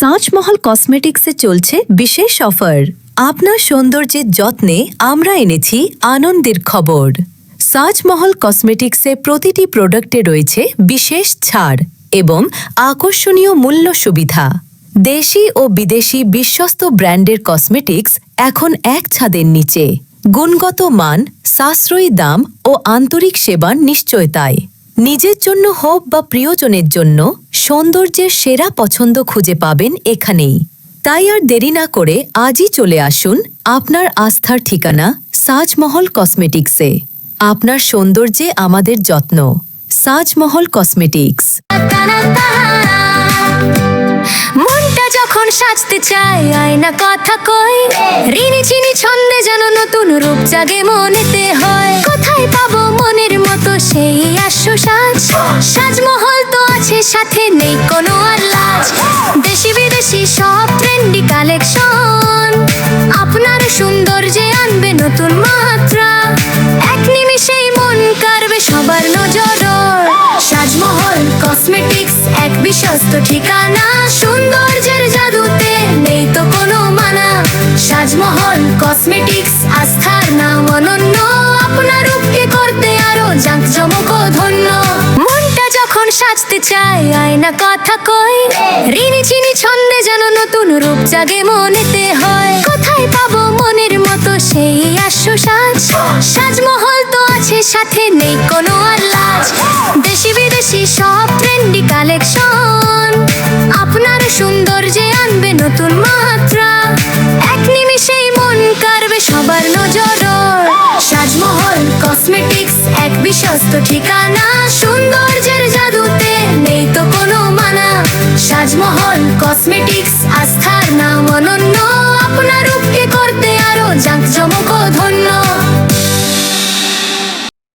সাজমহল কসমেটিক্সে চলছে বিশেষ অফার। আপনার সৌন্দর্যের যত্নে আমরা এনেছি আনন্দের খবর। সাজমহল কসমেটিক্সে প্রতিটি প্রোডাক্টে রয়েছে বিশেষ ছাড় এবং আকর্ষণীয় মূল্য সুবিধা। দেশি ও বিদেশি বিশ্বস্ত ব্র্যান্ডের কসমেটিক্স এখন এক ছাদের নিচে। গুণগত মান, সাশ্রয়ী দাম ও আন্তরিক সেবার নিশ্চয়তায়। নিজের জন্য হোক বা প্রিয়জনের জন্য সৌন্দর্যের সেরা পছন্দ খুঁজে পাবেন এখানেই। তাই আর দেরি না করে আজই চলে আসুন আপনার আস্থার ঠিকানা সাজমহল কসমেটিক্সে। আপনার সৌন্দর্যে আমাদের যত্ন। সাজমহল কসমেটিক্স। মনটা যখন সাজতে চায় আয়না কথা কয়, ঋণী চিনি ছন্দে যেন নতুন রূপ জাগে মনেতে হয়। কোথায় পাবো মনের মতো সেই আশ্বাস? সাজমহল তো আছে, সাথে নেই কোনো আর লাজ। দেশি বিদেশি সব ট্রেন্ডি কালেকশন আপনার সৌন্দর্যে আনবে নতুন মাত্রা। এক নিমিষেই মন কাড়বে সবার নজর। সাজমহল কসমেটিক্স এক বিশ্বস্ত ঠিকানা। সৌন্দর্যের জাদুতে নেই তো কোনো মানা। সাজমহল কসমেটিক্স আস্থার নাম অনন্য। আপনার রূপকে করতে আরো জাঁকজমক ধন্য। মনটা যখন সাজতে চায় আয়না কথা কয়, ঋণী চিনি ছন্দে যেন নতুন রূপ জাগে মনেতে হয়। কোথায় পাবো মনের মতো সেই আশ্বাস? সাজমহল তো আছে, সাথে নেই কোনো আর লাজ। দেশি বিদেশি সব ট্রেন্ডি কালেকশন আপনার সৌন্দর্যে আনবে নতুন মাত্রা। এক নিমিষেই মন কাড়বে সবার নজর। সাজমহল কসমেটিক্স এক বিশ্বস্ত ঠিকানা। সৌন্দর্যের জাদুতে নেই তো কোনো মানা। সাজমহল কসমেটিক্স আস্থার নাম অনন্য। আপনার রূপকে